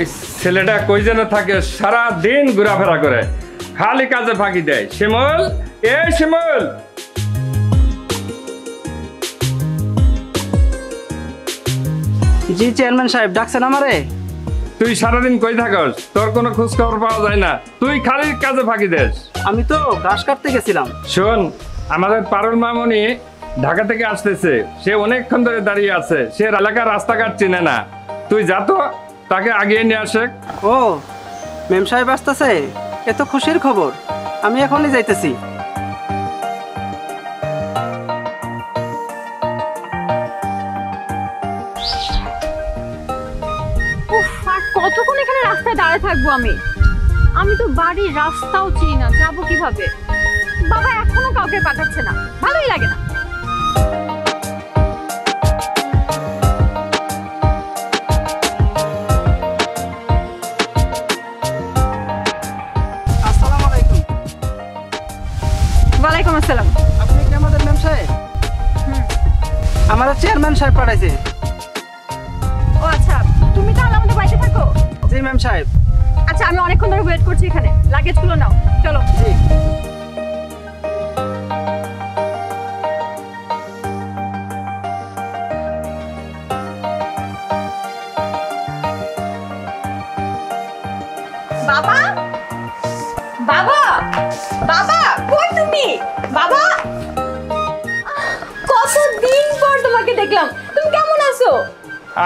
এই ছেলেটা কই যেন থাকে, সারা দিন ঘোরাফেরা করে, খালি কাজে ফাঁকি দেয়। শিমুল, এ শিমুল, জি চেয়ারম্যান সাহেব, ডাকছেন আমারে? তুই সারাদিন কই থাকস? তোর কোনো খোঁজ খবর পাওয়া যায় না, তুই খালি কাজে ফাঁকি দেস। আমি তো ঘাস কাটতে গেছিলাম। শোন, আমাদের পারুল মামনি ঢাকা থেকে আসতেছে, সে অনেকক্ষণ ধরে দাঁড়িয়ে আছে, সে এলাকার রাস্তাঘাট চিনে না, তুই যা তো তাকে আগিয়ে নিয়ে আসে। ও মেম সাহেব আসতেছে, এ তো খুশির খবর, আমি এখনই যাইতেছি। আর কতক্ষণ এখানে রাস্তায় দাঁড়িয়ে থাকবো আমি তো বাড়ির রাস্তাও চিনি না, যাবো কিভাবে? বাবা এখনো কাউকে পাঠাচ্ছে না, ভালোই লাগে না। আসসালামু আলাইকুম। ওয়ালাইকুম আসসালাম। আপনি কি আমাদের মেম সাহেব? আমার চেয়ারম্যান সাহেব পাঠাইছে। ও আচ্ছা, তুমি তাহলে আমাদের বাড়িতে থাকো? জি মেম সাহেব। আচ্ছা, আমি অনেকক্ষণ ধরে ওয়েট করছি এখানে, লাগেজগুলো নাও, চলো। জি। বাবা, বাবা, বাবা, কই তুমি? বাবা, কতদিন পর তোমাকে দেখলাম, তুমি কেমন আছো?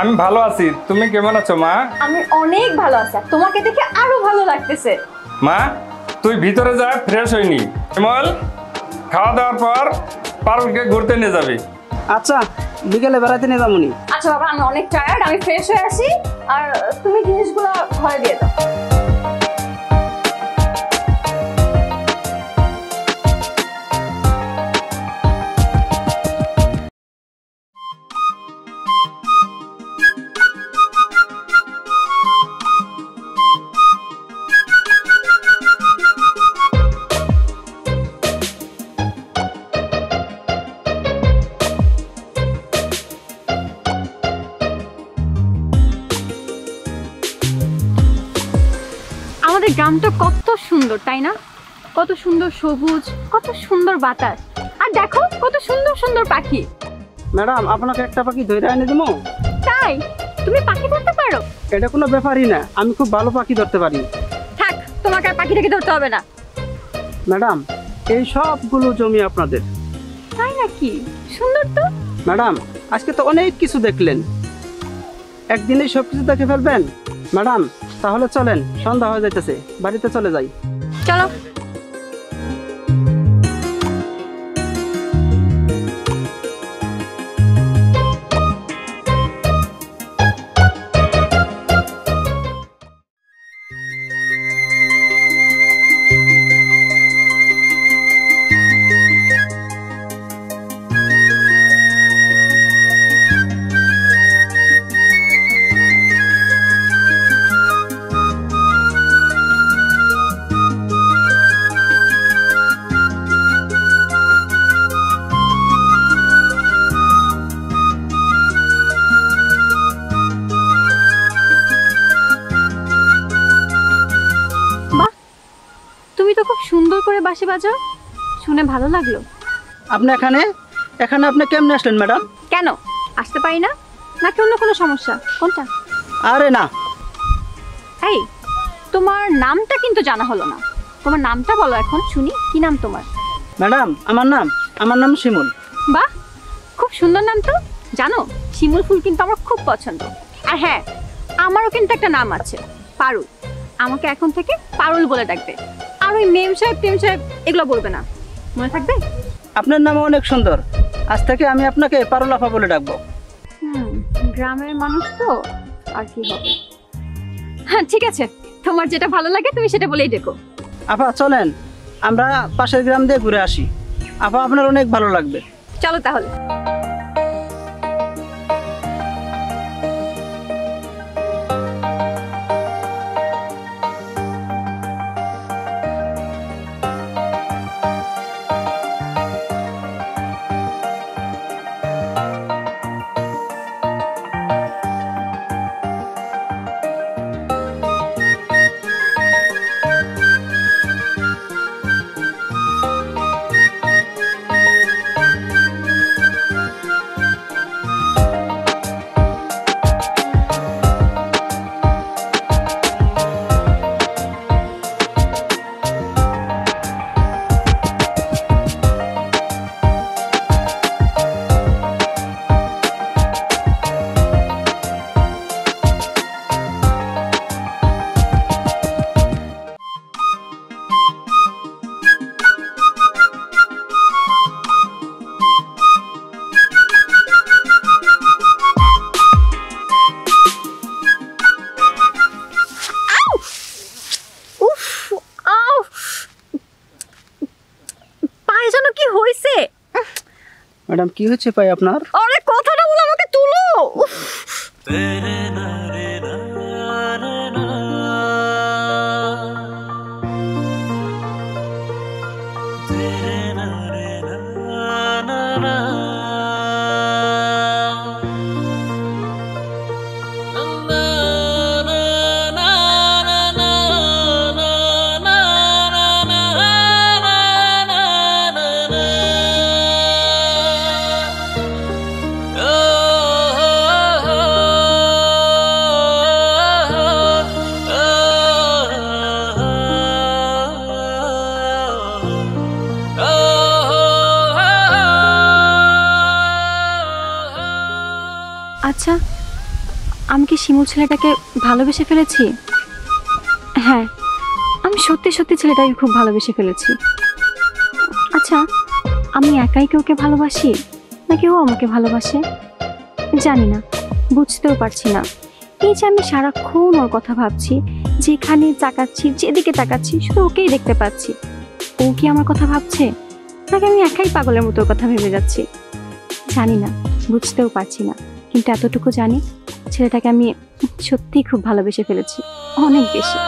আমি ভালো আছি, তুমি কেমন আছো মা? আমি অনেক ভালো আছি, আর তোমাকে দেখে আরো ভালো লাগতেছে। মা, তুই ভিতরে যা, ফ্রেশ হয়নি। শিমুল, খাওয়া দাওয়ার পর পারুলকে ঘুরতে নিয়ে যাবি। আচ্ছা, বিকেলে বেড়াতে নিয়ে যাবনি। আচ্ছা বাবা, আমি অনেক টায়ার্ড, আমি ফ্রেশ হয়ে আসি, আর তুমি জিনিসগুলো ঘরে দিয়ে দাও। আমাদের গ্রামটা কত সুন্দর, তাই না? কত সুন্দর সবুজ, কত সুন্দর বাতাস, আর দেখো কত সুন্দর সুন্দর পাখি। ম্যাডাম, আপনাকে একটা পাখি ধরে এনে দিব। তাই? তুমি পাখি ধরতে পারো? এটা কোনো ব্যাপারই না, আমি খুব ভালো পাখি ধরতে পারি। থাক, তোমাকে আর পাখিটাকে ধরতে হবে না। ম্যাডাম, এই সবগুলো জমি আপনাদের। তাই নাকি? সুন্দর তো। ম্যাডাম, আজকে তো অনেক কিছু দেখলেন, একদিনেই সব কিছু দেখে ফেলবেন? ম্যাডাম, তাহলে চলেন, সন্ধ্যা হয়ে যাইতেছে, বাড়িতে চলে যাই। চলো। তুমি তো খুব সুন্দর করে বাঁশি বাজাও, শুনে ভালো লাগলো। আপনি এখানে এখানে আপনি কেমনে আসলেন ম্যাডাম? কেন আসতে পারি না, নাকি অন্য কোনো সমস্যা? কোনটা? আরে না। এই, তোমার নামটা কিন্তু জানা হলো না, তোমার নামটা বলো এখন শুনি, কি নাম তোমার? ম্যাডাম, আমার নাম শিমুল। বাহ, খুব সুন্দর নাম তো। জানো, শিমুল ফুল কিন্তু আমার খুব পছন্দ। আর হ্যাঁ, আমারও কিন্তু একটা নাম আছে, পারুল। আমাকে এখন থেকে পারুল বলে ডাকবে, আর ওই মেম সাহেব টেম সাহেব এগুলো বলবে না, মনে থাকবে? আপনার নাম অনেক সুন্দর, আজ থেকে আমি আপনাকে পারুল আপা বলে ডাকবো। গ্রামের মানুষ তো, আর কি হবে। হ্যাঁ ঠিক আছে, তোমার যেটা ভালো লাগে তুমি সেটা বলেই ডেকো। আপা চলেন, আমরা পাশের গ্রাম দিয়ে ঘুরে আসি, আপা আপনার অনেক ভালো লাগবে। চলো তাহলে। ম্যাডাম কি হচ্ছে পাই আপনার? আরে কথাটা বলে আমাকে তুলো। উফ। আচ্ছা, আমি কি শিমুল ছেলেটাকে ভালোবেসে ফেলেছি? হ্যাঁ, আমি সত্যি সত্যি ছেলেটাকে খুব ভালোবেসে ফেলেছি। আচ্ছা, আমি একাই কি ওকে ভালোবাসি নাকি ও আমাকে ভালোবাসে? জানি না, বুঝতেও পারছি না। এই যে আমি সারাক্ষণ ওর কথা ভাবছি, যেখানে তাকাচ্ছি, যেদিকে তাকাচ্ছি শুধু ওকেই দেখতে পাচ্ছি। ও কি আমার কথা ভাবছে নাকি আমি একাই পাগলের মতো ওর কথা ভেবে যাচ্ছি? জানি না, বুঝতেও পারছি না। কিন্তু এতটুকু জানি, ছেলেটাকে আমি সত্যিই খুব ভালোবেসে ফেলেছি, অনেক বেশি।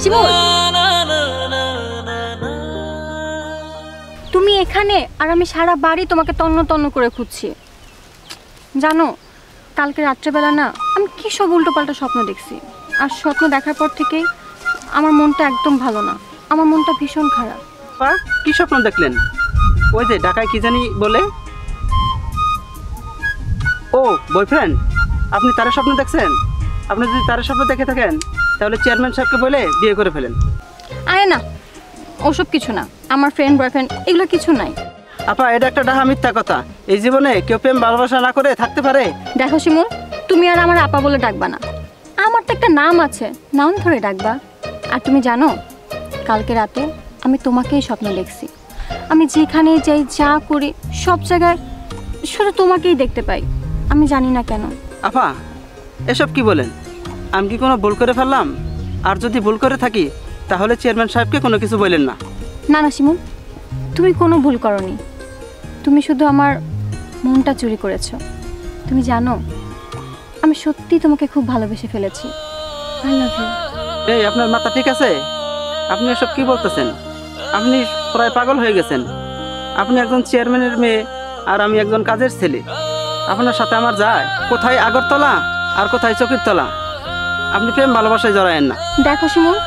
শিমুল, তুমি এখানে আর আমি সারা বাড়ি তোমাকে তন্ন তন্ন করে খুঁজছি। জানো, কালকে রাত্রেবেলা না আমি কি সব উল্টোপাল্টা স্বপ্ন দেখছি। আর স্বপ্ন দেখার পর থেকেই আমার মনটা একদম ভালো না, আমার মনটা ভীষণ খারাপ। আপা কি স্বপ্ন দেখলেন? ওই যে ঢাকায় কি জানি বলে? ও বয়ফ্রেন্ড, আপনি তার স্বপ্ন দেখছেন? আপনি যদি তার স্বপ্ন দেখে থাকেন তাহলে চেয়ারম্যান সাহেবকে বলে বিয়ে করে ফেলেন। আরে না, ওসব কিছু না, আমার ফ্রেন্ড বয়ফ্রেন্ড এগুলো কিছু নাই। আপা এটা একটা ডাহা মিথ্যা কথা। এই জীবনে কেউ প্রেম ভালোবাসা না করে থাকতে পারে? দেখো শিমুল, তুমি আর আমার আপা বলে ডাকবা না। আমার তো একটা নাম আছে, নাম ধরে ডাকবা। আর তুমি জানো, কালকে রাতে আমি তোমাকেই স্বপ্ন দেখছি। আমি যেখানে যাই, যা করি, সব জায়গায় শুধু তোমাকেই দেখতে পাই। আমি জানি না কেন। আপা এসব কি বলেন? আমি কি কোনো ভুল করে ফেললাম? আর যদি ভুল করে থাকি তাহলে চেয়ারম্যান সাহেবকে কোনো কিছু বললেন না। না না শিমুল, তুমি কোনো ভুল করনি। তুমি শুধু আমার মনটা চুরি করেছো। তুমি জানো, আমি সত্যি তোমাকে খুব ভালোবেসে ফেলেছি। I love you. এই আপনার মাথা ঠিক আছে? আপনি এসব কি বলতেছেন? আপনি প্রায় পাগল হয়ে গেছেন। আপনি একজন চেয়ারম্যানের মেয়ে আর আমি একজন কাজের ছেলে। আপনার সাথে আমার যায় কোথায় আগরতলা আর কোথায় চকির তলা। আপনি প্রেম ভালোবাসায় জড়ায়েন না। দেখো শিমুল,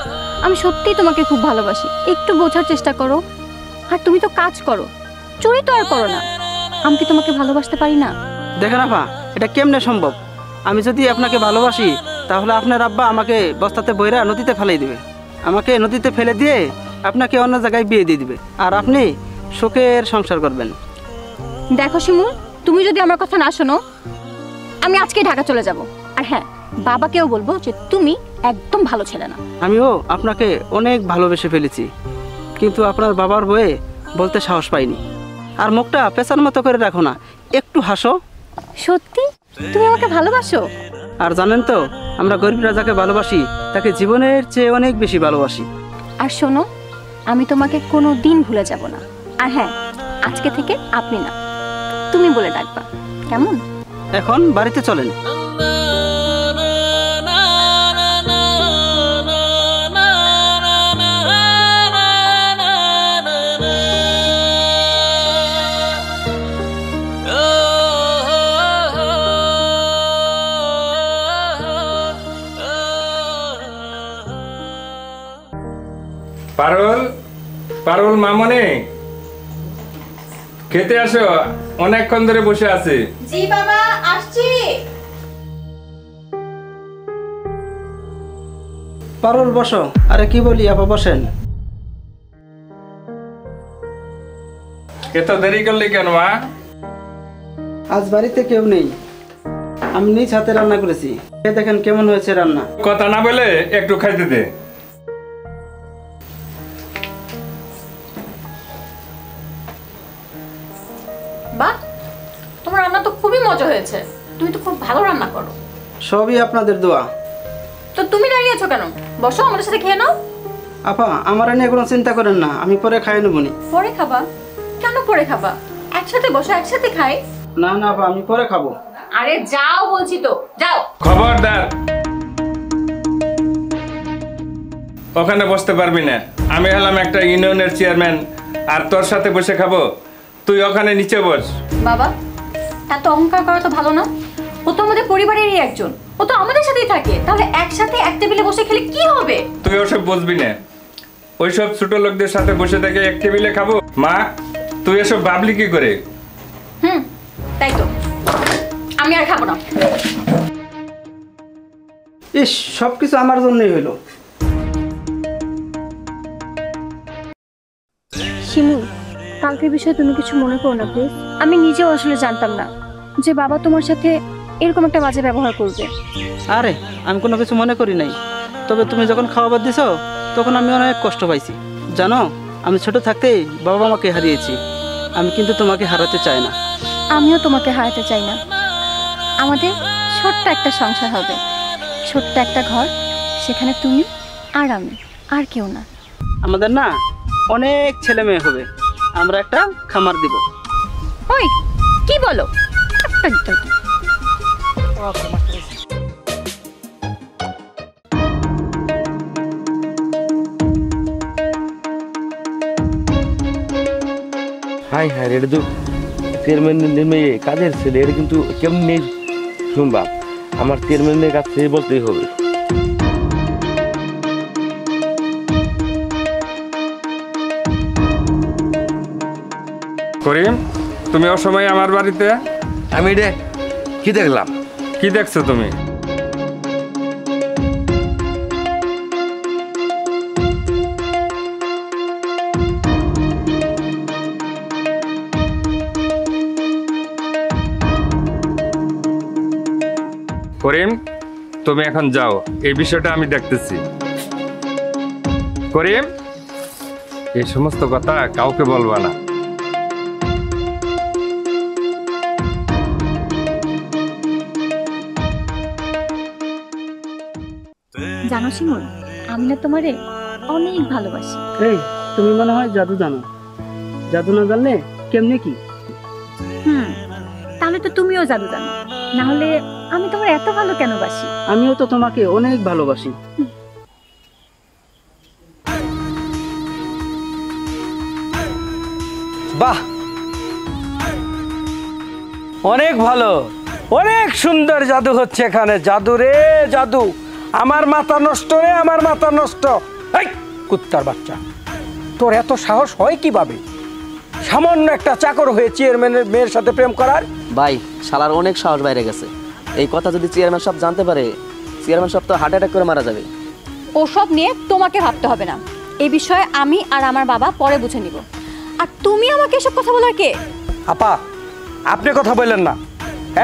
আমি সত্যিই তোমাকে খুব ভালোবাসি, একটু বোঝার চেষ্টা করো। আর তুমি তো কাজ করো, চুরি তো আর করো না। আমি কি তোমাকে ভালোবাসতে পারি না? দেখেন আপা, এটা কেমনে সম্ভব? আমি যদি আপনাকে ভালোবাসি তাহলে আপনার আব্বা আমাকে বস্তাতে বইরা নদীতে ফেলাই দিবে। আমাকে নদীতে ফেলে দিয়ে আপনাকে অন্য জায়গায় বিয়ে দিয়ে দিবে, আর আপনি সুখের সংসার করবেন। দেখো শিমুল, তুমি যদি আমার কথা না শোনো, আমি আজকে ঢাকা চলে যাব। আর হ্যাঁ, বাবাকেও বলবো যে তুমি একদম ভালো ছেলে না। আমিও আপনাকে অনেক ভালোবেসে ফেলেছি, কিন্তু আপনার বাবার বয়ে বলতে সাহস পাইনি। আর মুখটা পেছার মতো করে রাখো না, একটু হাসো। সত্যি তুমি আমাকে ভালোবাসো? আর জানেন তো, আমরা গরিব রাজাকে ভালোবাসি, তাকে জীবনের চেয়ে অনেক বেশি ভালোবাসি। আর শোনো, আমি তোমাকে কোনো দিন ভুলে যাব না। আর হ্যাঁ, আজকে থেকে আপনি না, তুমি বলে ডাকবা, কেমন? এখন বাড়িতে চলেন। পারুল, পারুল মামনি, খেতে আসো, অনেকক্ষণ ধরে বসে আছি। জি বাবা, আসছি। পারুল বসো। আরে কি বলি আপা, বসেন। এত দেরি করলি কেন মা? আজ বাড়িতে কেউ নেই, আমি নিজ হাতে রান্না করেছি, এই দেখেন কেমন হয়েছে রান্না। কথা না বলে একটু খাইতে দে। বাহ, তোমার রান্না তো খুবই মজা হয়েছে। তুমি তো খুব ভালো রান্না করো। সবই আপনাদের দোয়া। তো তুমি দাঁড়িয়ে আছো কেন? বসো, আমাদের সাথে খেয়ে নাও। আপা, আমার নিয়ে কোনো চিন্তা করেন না, আমি পরে খাই নেবনি। পরে খাবা? কেন পরে খাবা? একসাথে বসো, একসাথে খাই। না না আপা, আমি পরে খাবো। আরে যাও বলছি তো, যাও। খবরদার, ওখানে বসতে পারবি না। আমি হলাম একটা ইউনিয়নের চেয়ারম্যান, আর তোর সাথে বসে খাবো? তুই ওখানে নিচে বস। বাবা, এত অহংকার করা তো ভালো না। ও তো আমাদের পরিবারেরই একজন, ও তো আমাদের সাথেই থাকে। তাহলে একসাথে এক টেবিলে বসে খেলে কি হবে? তুই ওসব বুঝবি না। ওইসব ছোট লোকদের সাথে বসে থেকে এক টেবিলে খাবো? মা, তুই এসব ভাবলি কি করে? তাই তো, আমি আর খাবো না। ইস, সবকিছু আমার জন্যই হইলো। শিমু, কালকের বিষয়ে তুমি কিছু মনে করো না প্লিজ। আমি নিজেও আসলে জানতাম না যে বাবা তোমার সাথে এরকম একটা বাজে ব্যবহার করবে। আরে আমি কোনো কিছু মনে করি নাই, তবে তুমি যখন খাওয়াবার দিছো তখন আমি অনেক কষ্ট পাইছি। জানো, আমি ছোট থাকতেই বাবা মাকে হারিয়েছি। আমি কিন্তু তোমাকে হারাতে চাই না। আমিও তোমাকে হারাতে চাই না। আমাদের ছোট্ট একটা সংসার হবে, ছোট্ট একটা ঘর, সেখানে তুমি আর আমি, আর কেউ না। আমাদের না অনেক ছেলে মেয়ে হবে, আমরা একটা খামার দিব। ওই কি বলো? হাই হাই, এটা তো চেয়ারম্যানের মেয়ে, কাজের ছেলে। এটা কিন্তু কেমনি শুনবা? আমার চেয়ারম্যানের কাছ থেকে বলতেই হবে। করিম, তুমি অসময় আমার বাড়িতে? আমি এটা কি দেখলাম? কি দেখছো তুমি? করিম, তুমি এখন যাও, এই বিষয়টা আমি দেখতেছি। করিম, এই সমস্ত কথা কাউকে বলবা না। জানো শিমুল, আমি না তোমারে অনেক ভালোবাসি। এই, তুমি মনে হয় জাদু জানো। জাদু না জানলে কেমনে কি? তাহলে তো তুমিও জাদু জানো, না হলে আমি তোমার এত ভালো কেন বাসি? আমিও তো তোমাকে অনেক ভালোবাসি। বাহ, অনেক ভালো, অনেক সুন্দর জাদু হচ্ছে এখানে। জাদু রে জাদু, আমার মাথা নষ্ট রে, আমার মাথা নষ্ট। এই কুত্তার বাচ্চা, তোর এত সাহস হয় কিভাবে? সামান্য একটা চাকর হয়ে চেয়ারম্যানের মেয়ের সাথে প্রেম করার? ভাই, শালার অনেক সাহস বাইরে গেছে। এই কথা যদি চেয়ারম্যান সাহেব জানতে পারে, চেয়ারম্যান সাহেব তো হার্ট অ্যাটাক করে মারা যাবে। ওসব নিয়ে তোমাকে ভাবতে হবে না। এই বিষয়ে আমি আর আমার বাবা পরে বুঝে নিব। আর তুমি আমাকে এসব কথা বলার কে? আপা, আপনি কথা বললেন না।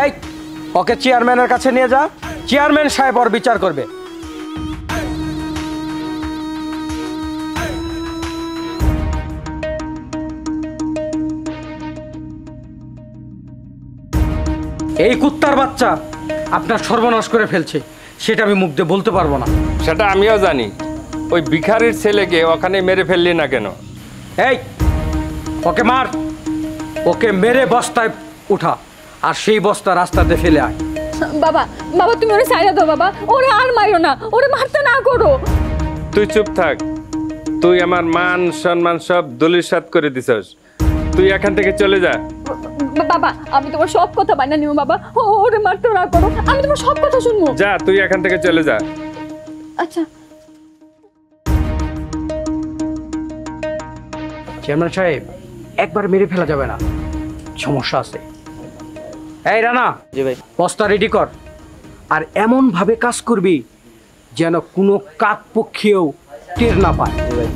এই, ওকে চেয়ারম্যানের কাছে নিয়ে যা, চেয়ারম্যান সাহেব ওর বিচার করবে। এই কুত্তার বাচ্চা আপনার সর্বনাশ করে ফেলছে, সেটা আমি মুখ দিয়ে বলতে পারবো না। সেটা আমিও জানি। ওই ভিখারির ছেলেকে ওখানে মেরে ফেললি না কেন? এই, ওকে মার, ওকে মেরে বস্তায় উঠা, আর সেই বস্তা রাস্তাতে ফেলে আয়। বাবা, বাবা তুমি ওরে ছাইড়া দাও বাবা, ওরে আর মারো না, ওরে মারতে না করো। তুই চুপ থাক। তুই আমার মান সম্মান সব ধূলিসাৎ করে দিছস। তুই এখান থেকে চলে যা। বাবা, আমি তোমার সব কথা মাইনা নিব বাবা, ওরে মারতে না করো, আমি তোমার সব কথা শুনবো। যা, তুই এখান থেকে চলে যা। আচ্ছা। চেয়ারম্যান সাহেব, একবার মেরে ফেলা যাবে না, সমস্যা আছে। এই রানা, জি ভাই। বস্তা রেডি কর, আর এমন ভাবে কাজ করবি যেন কোনো কাক পক্ষীও টের না পায়। জি ভাই।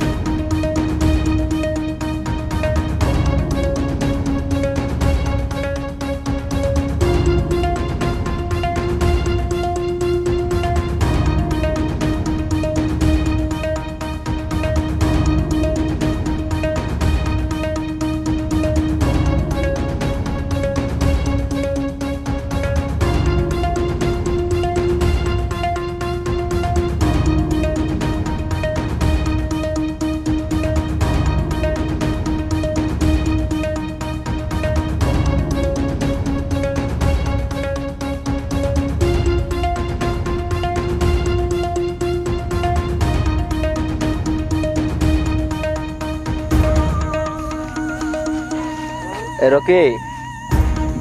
রকি,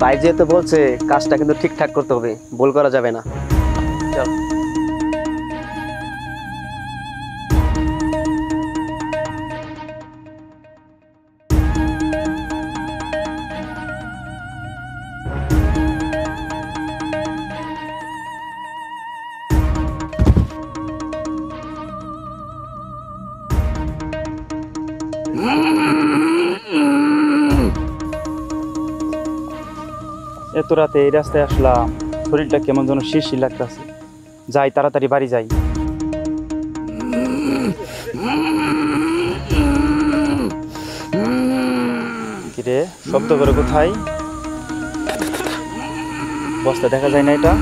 ভাই যেহেতু বলছে কাজটা কিন্তু ঠিকঠাক করতে হবে, ভুল করা যাবে না। চল। এত রাতে এই রাস্তায় আসলাম, শরীরটা কেমন যেন শিরশির লাগতেছে। যাই, তাড়াতাড়ি বাড়ি যাই। কিরে, শব্দ করে কোথায়? বস্তা দেখা যায় না এটা?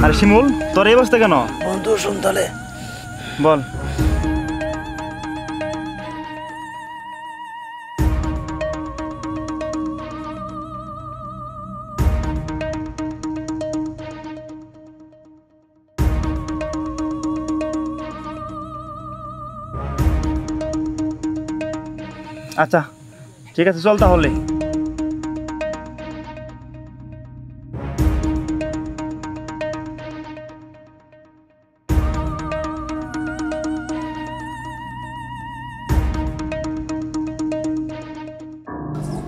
আরে শিমুল, তোর এই অবস্থা কেন? বন্ধু শুন তাহলে। বল। আচ্ছা ঠিক আছে, চল তাহলে।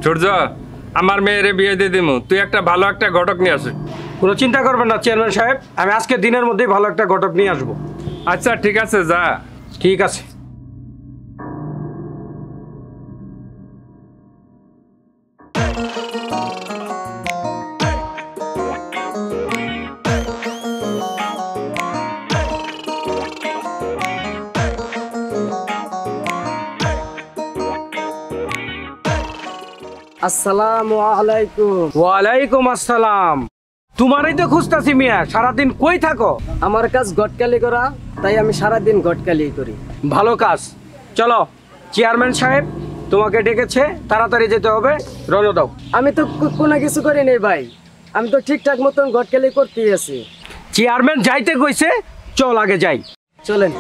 সূর্য, আমার মেয়েরে বিয়ে দিয়ে দিমু, তুই একটা ভালো একটা ঘটক নিয়ে আসিস। কোনো চিন্তা করবেন না চেয়ারম্যান সাহেব, আমি আজকে দিনের মধ্যেই ভালো একটা ঘটক নিয়ে আসবো। আচ্ছা ঠিক আছে, যা। ঠিক আছে। আসসালামু আলাইকুম। ওয়ালাইকুম আসসালাম। তোমারই তো খুঁজতাছি মিয়া, সারাদিন কই থাকো? আমার কাজ গটকালি করা, তাই আমি সারাদিন গটকালি করি। ভালো কাজ। চলো, চেয়ারম্যান সাহেব তোমাকে ডেকেছে, তাড়াতাড়ি যেতে হবে, রওনা দাও। আমি তো কোনো কিছু করি নাই ভাই, আমি তো ঠিকঠাক মতন গটকালি করতেই আছি। চেয়ারম্যান যাইতে কইছে, চল আগে যাই। চলেন।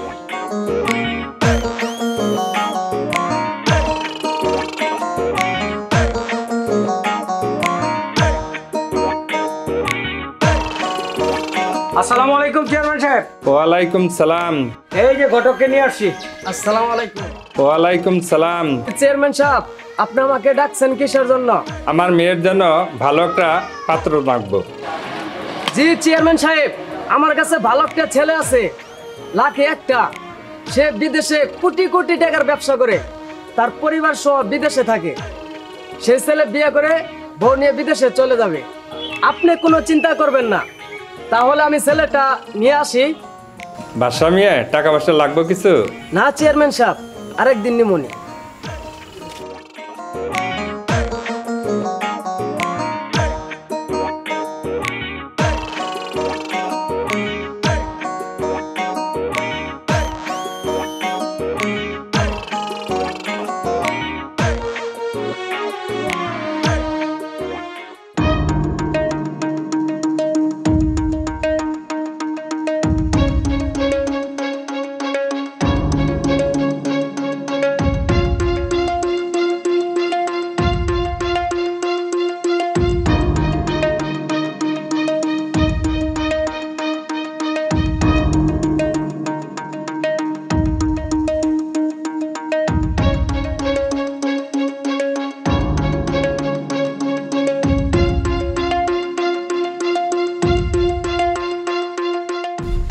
আসসালামু আলাইকুম চেয়ারম্যান সাহেব। ওয়ালাইকুম সালাম। এই যে ঘটককে নিয়ে আসছি। আসসালামু আলাইকুম। ওয়ালাইকুম সালাম। চেয়ারম্যান সাহেব, আপনি আমাকে ডাকছেন কিসের জন্য? আমার মেয়ের জন্য ভালো একটা পাত্র রাখবো। জি চেয়ারম্যান সাহেব, আমার কাছে ভালো একটা ছেলে আছে, লাখে একটা। সে বিদেশে কোটি কোটি টাকার ব্যবসা করে, তার পরিবার সহ বিদেশে থাকে। সেই ছেলে বিয়ে করে বউ নিয়ে বিদেশে চলে যাবে। আপনি কোনো চিন্তা করবেন না, তাহলে আমি ছেলেটা নিয়ে আসি। বাসা মেয়ে, টাকা পয়সা লাগবে কিছু? না চেয়ারম্যান সাহেব, আরেকদিন নিমনি।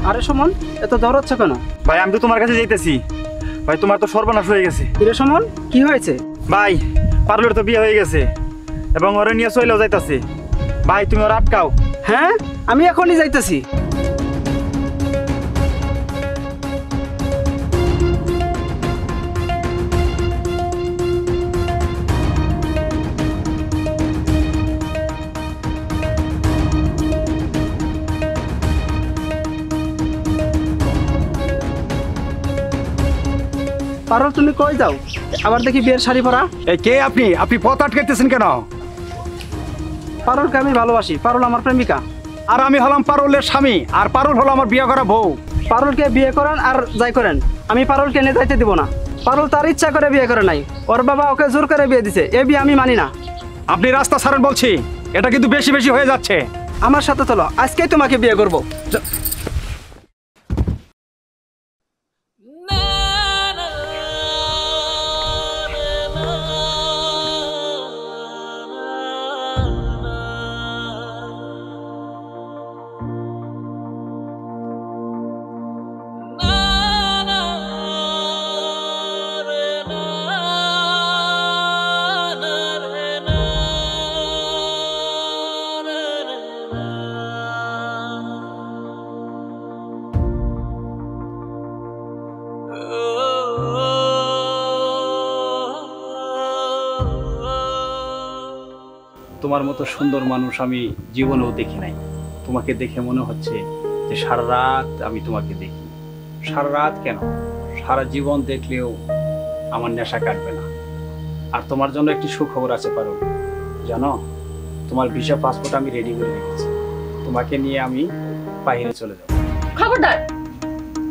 আরে সুমন, এত দৌড়াচ্ছ কেন? ভাই আমি তো তোমার কাছে যাইতেছি। ভাই তোমার তো সর্বনাশ হয়ে গেছে। কিরে সুমন, কি হয়েছে? ভাই পারুলের তো বিয়ে হয়ে গেছে এবং ওরা নিয়ে চলেও যাইতাছে। ভাই তুমি ওরা আটকাও। হ্যাঁ, আমি এখনই যাইতেছি। পারো, তুমি কই যাও? আবার দেখি বিয়ের শাড়ি পরা। এই কে আপনি? আপনি পথ আটকাইতেছেন কেন? পারুলকে আমি ভালোবাসি, পারুল আমার প্রেমিকা। আর আমি হলাম পারুলের স্বামী, আর পারুল হলো আমার বিয়ে করা বউ। পারুলকে বিয়ে করেন আর যাই করেন, আমি পারুলকে নিয়ে যাইতে দিব না। পারুল তার ইচ্ছা করে বিয়ে করে নাই, ওর বাবা ওকে জোর করে বিয়ে দিছে। এ বিয়ে আমি মানি না। আপনি রাস্তা ছাড়েন বলছি, এটা কিন্তু বেশি বেশি হয়ে যাচ্ছে। আমার সাথে চলো, আজকেই তোমাকে বিয়ে করব। তোমার মতো সুন্দর মানুষ আমি জীবনেও দেখি নাই। তোমাকে দেখে মনে হচ্ছে যে সারা রাত আমি তোমাকে দেখি। সারা রাত কেন, সারা জীবন দেখলেও আমার নেশা কাটবে না। আর তোমার জন্য একটি সুখবর আছে পারুল, জানো? তোমার ভিসা পাসপোর্ট আমি রেডি করে রেখেছি। তোমাকে নিয়ে আমি বাইরে চলে যাব। খবরদার,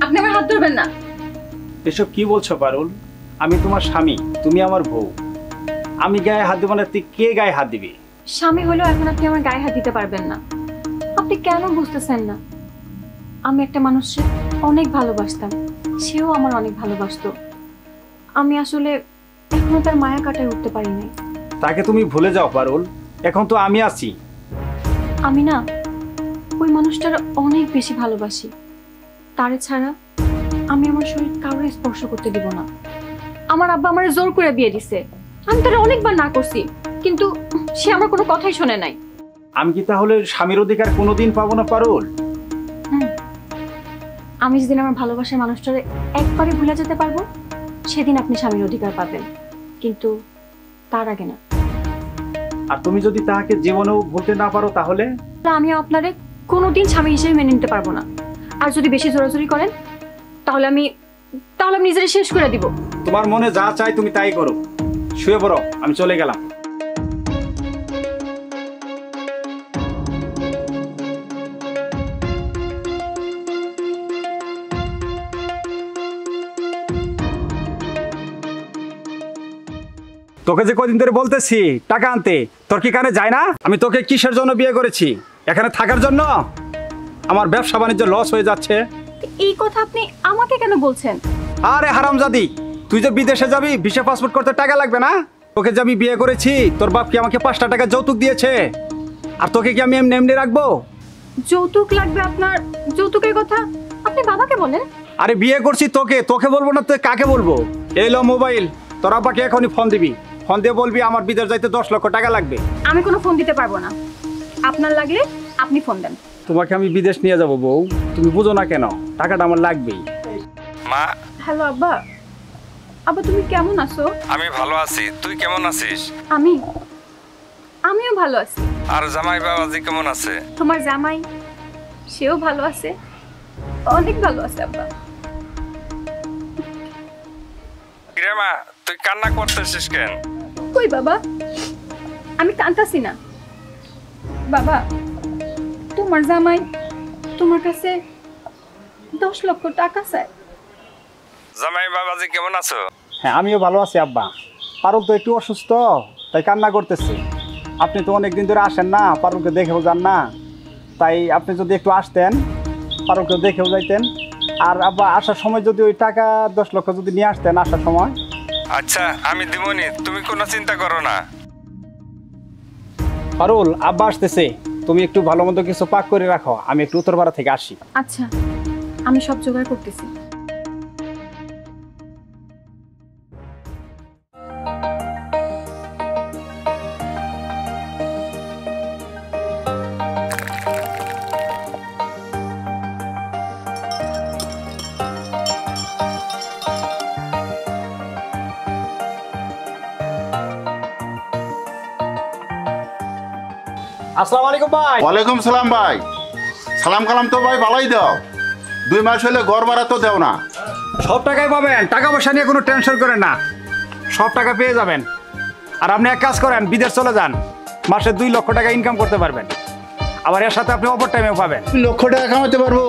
আপনি আমার হাত ধরবেন না। এসব কি বলছো পারুল? আমি তোমার স্বামী, তুমি আমার বউ। আমি গায়ে হাত দেবো না, তুই কে গায়ে হাত দিবি? স্বামী হলেও এখন আপনি আমার গায়ে হাত দিতে পারবেন না। আপনি কেন বুঝতেছেন না? আমি একটা মানুষকে অনেক ভালোবাসতাম, সেও আমার অনেক ভালোবাসতো। আমি আসলে এখনো তার মায়া কাটায় উঠতে পারি নাই। তাকে তুমি ভুলে যাও পারুল, এখন তো আমি আছি। আমি না ওই মানুষটার অনেক বেশি ভালোবাসি। তারে ছাড়া আমি আমার শরীর কাউরে স্পর্শ করতে দিব না। আমার আব্বা আমারে জোর করে বিয়ে দিছে। আমি তারে অনেকবার না করছি, কিন্তু সে আমার কোনো কথাই শোনে নাই। আমি কি তাহলে স্বামীর অধিকার কোনোদিন পাবো না পারুল? আমি যেদিন আমার ভালোবাসার মানুষটারে একবারে ভুলে যেতে পারবো, সেদিন আপনি স্বামীর অধিকার পাবেন, কিন্তু তার আগে না। আর তুমি যদি তাকে জীবনেও ভুলতে না পারো তাহলে? আমি আপনারে কোনোদিন স্বামী হিসেবে মেনে নিতে পারবো না। আর যদি বেশি জোরাজোরি করেন তাহলে আমি নিজেরে শেষ করে দিব। তোমার মনে যা চাই তুমি তাই করো। শুয়ে পড়ো, আমি চলে গেলাম। তোকে যে কদিন ধরে বলতেছি টাকা আনতে, তোর কি কানে যায় না? আমি তোকে কিসের জন্য বিয়ে করেছি? এখানে থাকার জন্য? আমার ব্যবসা বাণিজ্য লস হয়ে যাচ্ছে। এই কথা আপনি আমাকে কেন বলছেন? আরে হারামজাদি, তুই যে বিদেশে যাবি, ভিসা পাসপোর্ট করতে টাকা লাগবে না? তোকে যে আমি বিয়ে করেছি, তোর বাপ কি আমাকে 5টা টাকা যৌতুক দিয়েছে? আর তোকে কি আমি এমনি এমনি রাখবো? যৌতুক লাগবে আপনার? যৌতুকের কথা আপনি বাবাকে বলেন। আরে বিয়ে করছি তোকে, তোকে বলবো না তুই কাকে বলবো? এলো মোবাইল, তোর আব্বাকে এখনই ফোন দিবি। ফোন দিয়ে বলবি আমার বিদেশ যাইতে 10 লক্ষ টাকা লাগবে। আমি কোনো ফোন দিতে পারবো না, আপনার লাগলে আপনি ফোন দেন। তোমাকে আমি বিদেশ নিয়ে যাবো বউ, তুমি বুঝো না কেন? টাকাটা আমার লাগবেই। মা, হ্যালো আব্বা। আব্বা তুমি কেমন আছো? আমি ভালো আছি, তুই কেমন আছিস? আমিও ভালো আছি। আর জামাই বাবাজি কেমন আছে? তোমার জামাই, সেও ভালো আছে, অনেক ভালো আছে আব্বা। কিরে মা, তুই কান্না করতেছিস কেন? কই বাবা, আমি কাঁদতাছি না। বাবা, তোমার জামাই তোমার কাছে 10 লক্ষ টাকা চায়। জামাই বাবাজি কেমন আছো? হ্যাঁ, আমিও ভালো আছি আব্বা। পারুল তো একটু অসুস্থ, তাই কান্না করতেছি। আপনি তো অনেকদিন ধরে আসেন না, পারুলকে দেখেও যান না। তাই আপনি যদি একটু আসতেন, পারুলকে দেখেও যাইতেন। আর আব্বা আসার সময় যদি ওই টাকা 10 লক্ষ যদি নিয়ে আসতেন আসার সময়। আচ্ছা, আমি দিবনি, তুমি কোনো চিন্তা করো না। পারুল, আব্বা আসতেছে, তুমি একটু ভালো মন্দ কিছু পাক করে রাখো, আমি একটু উত্তরপাড়া থেকে আসি। আচ্ছা, আমি সব জোগাড় করতেছি। আসসালামু আলাইকুম ভাই। ওয়ালাইকুম সালাম ভাই। সালাম কালাম তো ভাই ভালোই দাও, 2 মাস হলে ঘর ভাড়া তো দেও না। সব টাকাই পাবেন, টাকা পয়সা নিয়ে কোনো টেনশন করেন না, সব টাকা পেয়ে যাবেন। আর আপনি এক কাজ করেন, বিদেশ চলে যান, মাসে 2 লক্ষ টাকা ইনকাম করতে পারবেন। আবার এর সাথে আপনি ওভার টাইমেও পাবেন। 2 লক্ষ টাকা কামাতে পারবো,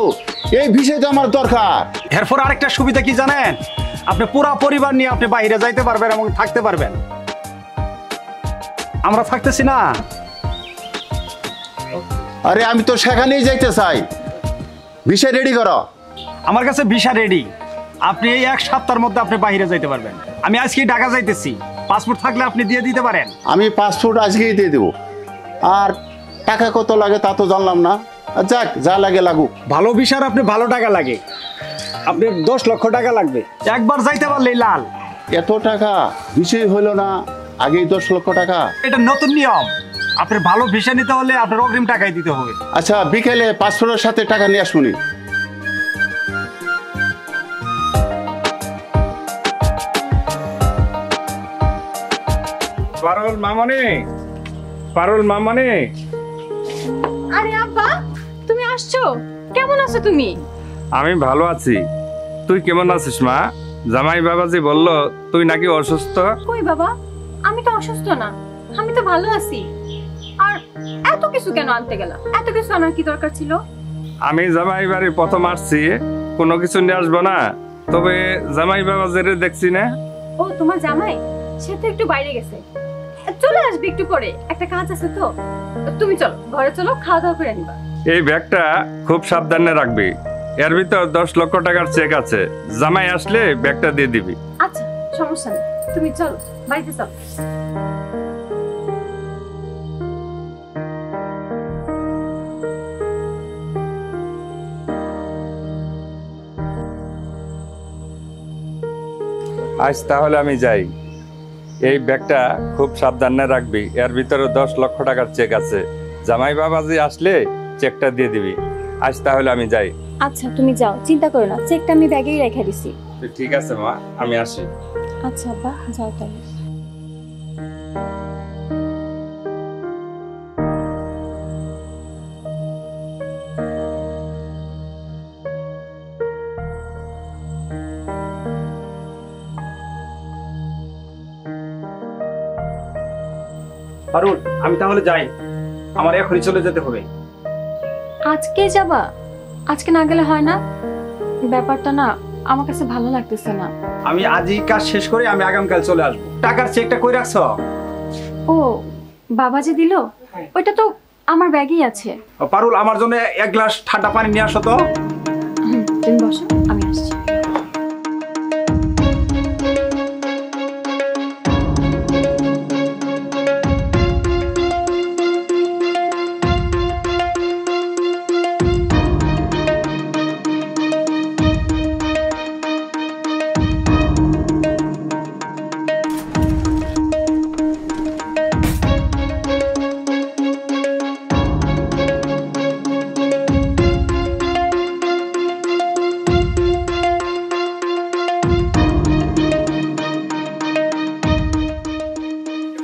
এই বিষয় তো আমার দরকার। এরপর আরেকটা সুবিধা কি জানেন, আপনি পুরো পরিবার নিয়ে আপনি বাইরে যাইতে পারবেন এবং থাকতে পারবেন। আমরা থাকতেছি না। আরে আমি তো সেখানেই যাইতে চাই, বিষয় রেডি করো। আমার কাছে ভিসা রেডি, আপনি এই 1 সপ্তাহের মধ্যে আপনি বাইরে যাইতে পারবেন। আমি আজকেই ঢাকা যাইতেছি, পাসপোর্ট থাকলে আপনি দিয়ে দিতে পারেন। আমি পাসপোর্ট আজকেই দিয়ে দেবো, আর টাকা কত লাগে তা তো জানলাম না। আর যাক, যা লাগে লাগুক। ভালো ভিসার আপনি ভালো টাকা লাগে, আপনি 10 লক্ষ টাকা লাগবে, একবার যাইতে পারলেই লাল। এত টাকা বিষয় হলো না, আগেই 10 লক্ষ টাকা। এটা নতুন নিয়ম, আপনার ভালো ভিসা নিতে হলে আপনার অগ্রিম টাকাই দিতে হবে। আচ্ছা, বিকেলে পাসপোর্টের সাথে টাকা নিয়ে আসুনি। পারুল মামনি, পারুল মামনি। আরে আব্বা, তুমি আসছো? কেমন আছো তুমি? আমি ভালো আছি, তুই কেমন আছিস মা? জামাই বাবাজি বলল তুই নাকি অসুস্থ। কই বাবা, আমি তো অসুস্থ না, আমি তো ভালো আছি। আর এত কিছু কেন আনতে গেলা? এত কিছু আনার কি দরকার ছিল? আমি জামাই বাড়ি প্রথম আসছি, কোনো কিছু নিয়ে আসবো না, তবে জামাই বাবাজির দেখছি না। ও তোমার জামাই, সে তো একটু বাইরে গেছে, চলে আসবে একটু পরে, একটা কাজ আছে তো। তুমি চলো ঘরে, চলো খাওয়া দাওয়া করে নিবা। এই ব্যাগটা খুব সাবধানে রাখবি, এর ভিতর 10 লক্ষ টাকার চেক আছে, জামাই আসলে ব্যাগটা দিয়ে দিবি। আচ্ছা, সমস্যা নেই, তুমি চলো বাড়িতে চলো। আজ তাহলে আমি যাই, এই ব্যাগটা খুব সাবধানে রাখবি, এর ভিতরে 10 লক্ষ টাকার চেক আছে, জামাই বাবাজি আসলে চেকটা দিয়ে দিবি। আজ তাহলে আমি যাই। আচ্ছা তুমি যাও, চিন্তা করো না, চেকটা আমি ব্যাগেই রেখে দিছি। ঠিক আছে মা, আমি আসি। আচ্ছা আব্বা, যাও তাহলে। পারুল, আমি তাহলে যাই, আমার এখনই চলে যেতে হবে। আজকে যাবা? আজকে না গেলে হয় না? ব্যাপারটা না আমার কাছে ভালো লাগতেছে না। আমি আজই কাজ শেষ করে আমি আগামীকাল চলে আসবো। টাকার চেকটা কই রাখছ? ও বাবা যে দিল, ওইটা তো আমার ব্যাগেই আছে। পারুল, আমার জন্য 1 গ্লাস ঠান্ডা পানি নিয়ে আসো তো। তুমি বসো, আমি আসছি।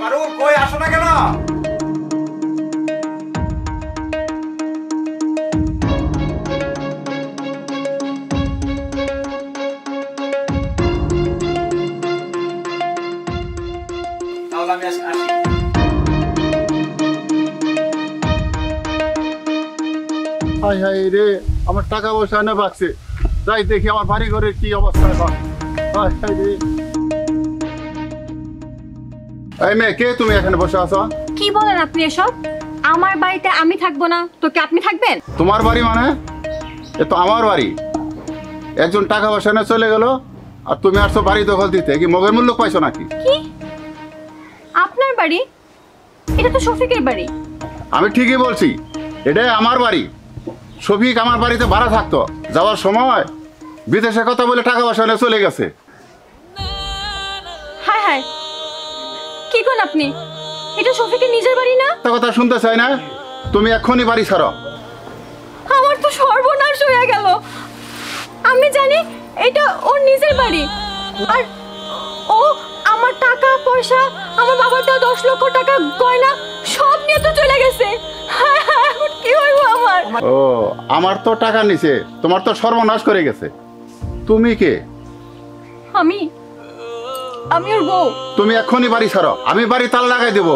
পারুল, কই আসো না কেন? তাহলে আমি আসি। হাই হাই রে, আমার টাকা পয়সা এনে বাঁচছে, যাই দেখি আমার বাড়ি ঘরের কি অবস্থা এখন। হাই হাই রে। এই মেয়ে, কে তুমি এখানে বসে আছো? কি বলেন আপনি এসব? আমার বাড়িতে আমি থাকবো না তো কি আপনি থাকবেন? তোমার বাড়ি মানে? এ তো আমার বাড়ি। একজন টাকা পয়সা এনে চলে গেল, আর তুমি আসছো বাড়ি দখল দিতে। কি মগের মূল্য পাইছো নাকি? কি আপনার বাড়ি? এটা তো শফিকের বাড়ি। আমি ঠিকই বলছি, এটাই আমার বাড়ি। শফিক আমার বাড়িতে ভাড়া থাকতো, যাওয়ার সময় বিদেশে কথা বলে টাকা পয়সা এনে চলে গেছে। হায় হায়, কি কোন আপনি? এটা শফিকের নিজের বাড়ি না? তা কথা শুনতে চাই না, তুমি এক্ষুনি বাড়ি ছাড়ো। আমার তো সর্বনাশ হয়ে গেল। আমি জানি এটা ওর নিজের বাড়ি, আর ও আমার টাকা পয়সা, আমার বাবার তো 10 লক্ষ টাকা গয়না সব নিয়ে তো চলে গেছে। হায় হায়, এখন কি হইব আমার? ও, আমার তো টাকা নিছে, তোমার তো সর্বনাশ করে গেছে। তুমি কে? আমি ওর বউ। তুমি এক্ষুনি বাড়ি ছাড়ো, আমি বাড়ি তালা লাগাই দেবো।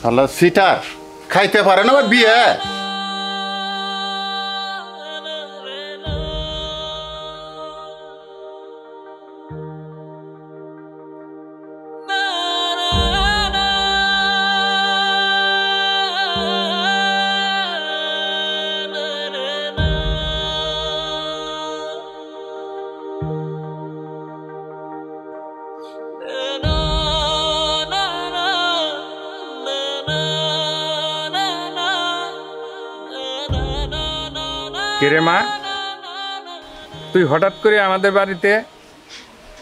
তাহলে সিটার খাইতে পারে না আবার বিয়ে। কিরে মা, তুই হঠাৎ করে আমাদের বাড়িতে?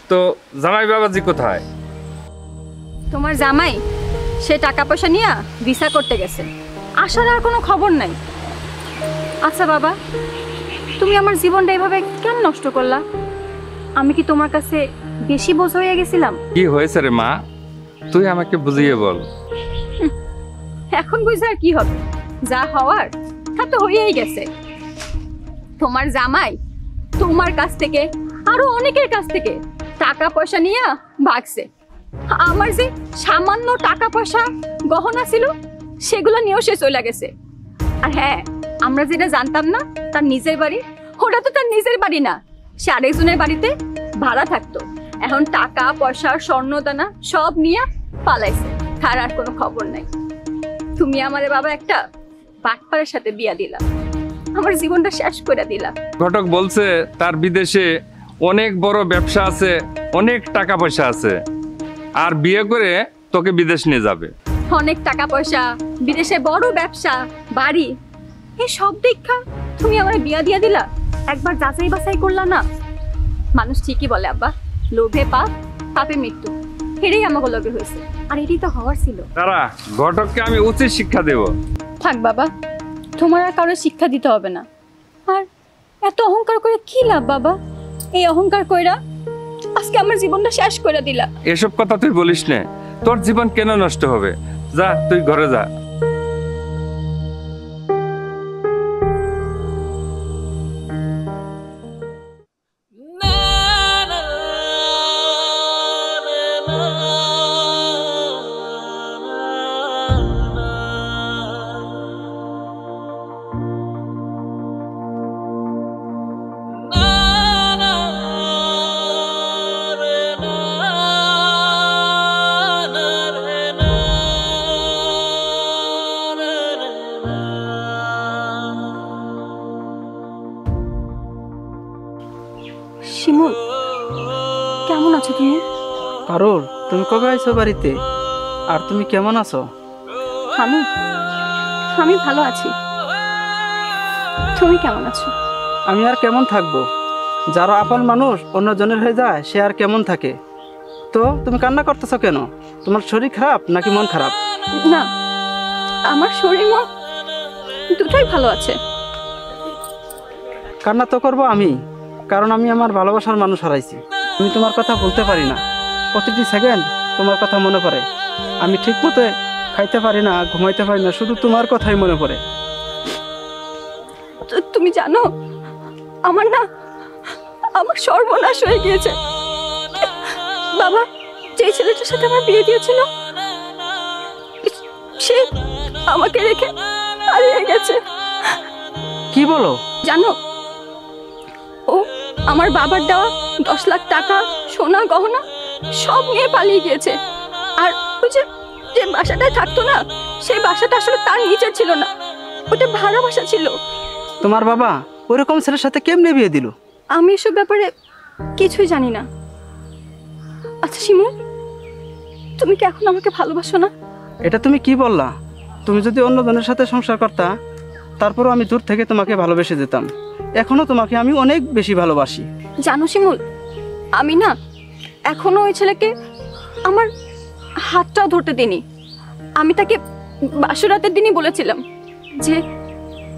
তো জামাই বাবাজি কোথায়? তোমার জামাই সে টাকা পয়সা নিয়ে ভিসা করতে গেছে, আসার আর কোনো খবর নাই। আচ্ছা বাবা, তুমি আমার জীবনটা এভাবে কেন নষ্ট করলা? আমি কি তোমার কাছে বেশি বোঝ হয়ে গেছিলাম? কি হয়েছে রে মা, তুই আমাকে বুঝিয়ে বল। এখন বুঝে আর কি হবে, যা হওয়ার তা তো হয়েই গেছে। তোমার জামাই তোমার কাছ থেকে আরো অনেকের কাছ থেকে টাকা পয়সা নিয়ে ভাগছে। আমার যে সামান্য টাকা পয়সা গহনা ছিল সেগুলো নিয়েও সে চলে গেছে। আর হ্যাঁ, আমরা যেটা জানতাম না তার নিজের বাড়ি, ওটা তো তার নিজের বাড়ি না, সে আরেকজনের বাড়িতে ভাড়া থাকতো। এখন টাকা পয়সা স্বর্ণ দানা সব নিয়ে পালাইছে, তার আর কোনো খবর নাই। তুমি আমাদের বাবা একটা বাটপারের সাথে বিয়া দিলা, আমার জীবনটা শেষ করে দিলা। ঘটক বলছে তার বিদেশে অনেক বড় ব্যবসা আছে, অনেক টাকা পয়সা আছে, আর বিয়ে করে তোকে বিদেশ নিয়ে যাবে। অনেক টাকা পয়সা, বিদেশে বড় ব্যবসা, বাড়ি, এই সব দেখা তুমি আমার বিয়া দিয়া দিলা? একবার যাচাই বাছাই করলা না? মানুষ ঠিকই বলে আব্বা, লোভে পাপ, পাপে মৃত্যু। এটাই আমাকে লগে হয়েছে, আর এটাই তো হওয়ার ছিল। তারা ঘটককে আমি উচিত শিক্ষা দেব। থাক বাবা, তোমার আর কারো শিক্ষা দিতে হবে না। আর এত অহংকার করে কি লাভ বাবা? এই অহংকার কইরা আজকে আমার জীবনটা শেষ করে দিলা। এসব কথা তুই বলিস না, তোর জীবন কেন নষ্ট হবে? যা তুই ঘরে যা। শিমুল, কেমন আছো তুমি? পারুল, তুমি কবে আইছো বাড়িতে? আর তুমি কেমন আছো? আমি ভালো আছি, তুমি কেমন আছো? আমি আর কেমন থাকবো? যারা আপন মানুষ অন্যজনের হয়ে যায় সে আর কেমন থাকে? তো তুমি কান্না করতেছো কেন? তোমার শরীর খারাপ নাকি মন খারাপ? না, আমার শরীর মন দুটোই ভালো আছে। কান্না তো করবো আমি, কারণ আমি আমার ভালোবাসার মানুষ হারাইছি। আমি তোমার কথা বলতে পারি না, প্রতিটি সেকেন্ড তোমার কথা মনে পড়ে। আমি ঠিক মতো খাইতে পারি না, ঘুমাইতে পারি না, শুধু তোমার কথাই মনে পড়ে। তুমি জানো আমার সর্বনাশ হয়ে গিয়েছে। বাবা যে ছেলেটার সাথে আমার বিয়ে দিয়েছিল সে আমাকে রেখে পালিয়ে গেছে। কি বলো? জানো, ও আমার বাবার দেওয়া 10 লাখ টাকা, সোনা গহনা সব নিয়ে পালিয়ে গিয়েছে। আর ওই যে বাসাটায় থাকতো না, সেই বাসাটা আসলে তার নিজের ছিল না, ওটা ভাড়া বাসা ছিল। তোমার বাবা ওইরকম ছেলের সাথে কেমনে বিয়ে দিল? আমি এসব ব্যাপারে কিছুই জানি না। আচ্ছা শিমুল, তুমি কি এখন আমাকে ভালোবাসো না? এটা তুমি কি বললা? তুমি যদি অন্য জনের সাথে সংসার করতা তারপরও আমি দূর থেকে তোমাকে ভালোবেসে যেতাম। এখনো তোমাকে আমি অনেক বেশি ভালোবাসি। জানো শিমুল, আমি না এখনো ওই ছেলেকে আমার হাতটাও ধরতে দিইনি। আমি তাকে বাসরাতের দিনই বলেছিলাম যে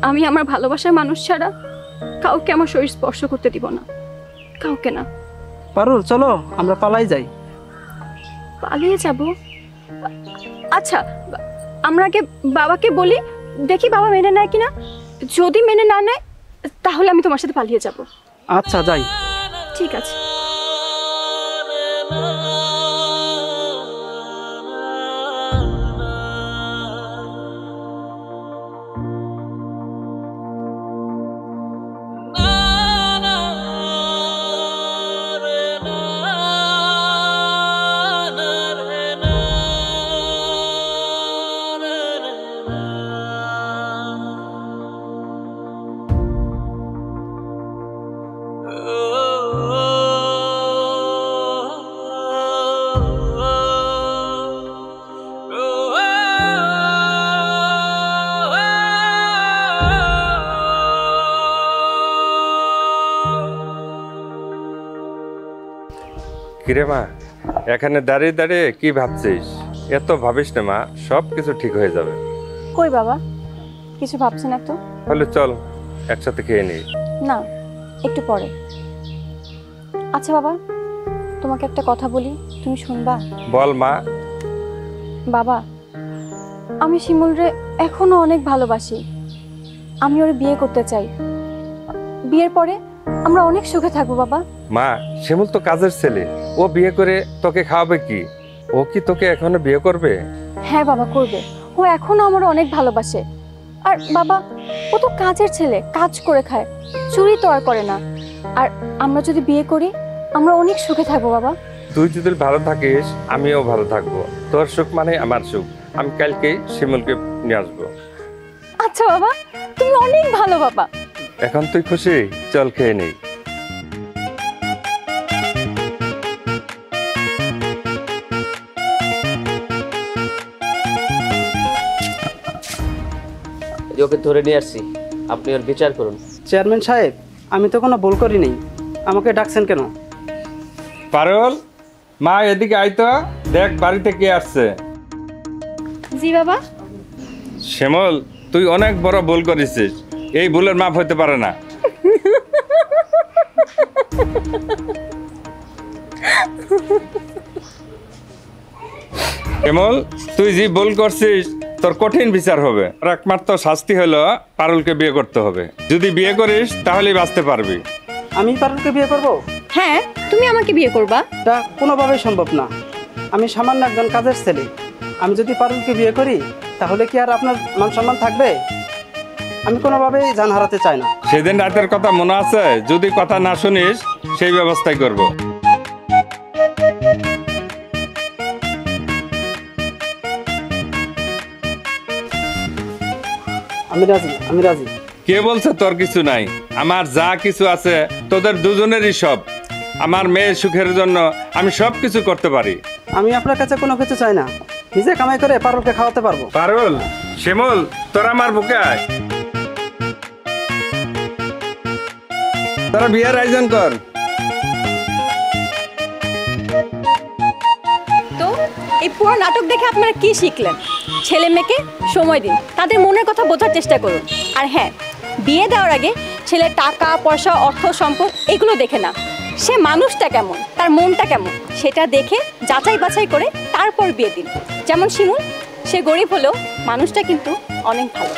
আমি আমার ভালোবাসার মানুষ ছাড়া কাউকে আমার শরীর স্পর্শ করতে দিব না, কাউকে না। পারুল, চলো আমরা পালাই যাই। পালিয়ে যাব? আচ্ছা, আমরা আগে বাবাকে বলি, দেখি বাবা মেনে নেয় কিনা। যদি মেনে না নেয় তাহলে আমি তোমার সাথে পালিয়ে যাব। আচ্ছা, যাই। ঠিক আছে। কিরে মা, এখানে দাঁড়িয়ে দাঁড়িয়ে কি ভাবছিস? এত ভাবিস না মা, সব কিছু ঠিক হয়ে যাবে। কই বাবা, কিছু ভাবছি না তো। তাহলে চল একসাথে খেয়ে নিই। না, একটু পরে। আচ্ছা বাবা, তোমাকে একটা কথা বলি, তুমি শুনবা? বল মা। বাবা, আমি শিমুলরে এখনো অনেক ভালোবাসি। আমি ওরে বিয়ে করতে চাই। বিয়ের পরে আমরা অনেক সুখে থাকবো বাবা। মা, শিমুল তো কাজের ছেলে, ও বিয়ে করে তোকে খাওয়াবে কি? ও কি তোকে এখনো বিয়ে করবে? হ্যাঁ বাবা, করবে। ও এখনো আমার অনেক ভালোবাসে। আর বাবা, ও তো কাজের ছেলে, কাজ করে খায়, চুরি তো আর করে না। আর আমরা যদি বিয়ে করি, আমরা অনেক সুখে থাকবো বাবা। তুই যদি ভালো থাকিস, আমিও ভালো থাকবো। তোর সুখ মানে আমার সুখ। আমি কালকেই শিমুলকে নিয়ে আসবো। আচ্ছা বাবা, তুমি অনেক ভালো বাবা। এখন তুই খুশি? চল খেয়ে নেই। ওকে ধরে নিয়ে আসছি, আপনি ওর বিচার করুন। চেয়ারম্যান সাহেব, আমি তো কোনো ভুল করি নাই, আমাকে ডাকছেন কেন? পারুল, মা এদিকে আইতো, দেখ বাড়িতে কে আসছে। জি বাবা। শিমুল, তুই অনেক বড় ভুল করেছিস। এই ভুলের মাপ হতে পারে না। শিমুল, তুই যে ভুল করছিস তোর কঠিন বিচার হবে। আর একমাত্র শাস্তি হলো পারুলকে বিয়ে করতে হবে। যদি বিয়ে করিস তাহলেই বাঁচতে পারবি। আমি পারুলকে বিয়ে করব? হ্যাঁ, তুমি আমাকে বিয়ে করবা? তা কোনোভাবেই সম্ভব না। আমি সামান্য একজন কাজের ছেলে। আমি যদি পারুলকে বিয়ে করি তাহলে কি আর আপনার মান সম্মান থাকবে? আমি কোনোভাবেই জান হারাতে চাই না। সেদিন রাতের কথা মনে আছে? যদি কথা না শুনিস সেই ব্যবস্থাই করব। আমি রাজি, আমি রাজি। কে বলছে তোর কিছু নাই? আমার যা কিছু আছে তোদের দুজনেরই সব। আমার মেয়ের সুখের জন্য আমি সব কিছু করতে পারি। আমি আপনার কাছে কোনো কিছু চাই না, নিজে কামাই করে পারুলকে খাওয়াতে পারবো। পারুল, শিমুল, তোরা আমার বুকে আয়। তোরা বিয়ের আয়োজন কর। তো এই পুরো নাটক দেখে আপনারা কি শিখলেন? ছেলে মেয়েকে সময় দিন, তাদের মনের কথা বোঝার চেষ্টা করুন। আর হ্যাঁ, বিয়ে দেওয়ার আগে ছেলের টাকা পয়সা, অর্থ সম্পদ এগুলো দেখে না, সে মানুষটা কেমন, তার মনটা কেমন, সেটা দেখে যাচাই বাছাই করে তারপর বিয়ে দিন। যেমন শিমুল, সে গরিব হলেও মানুষটা কিন্তু অনেক ভালো।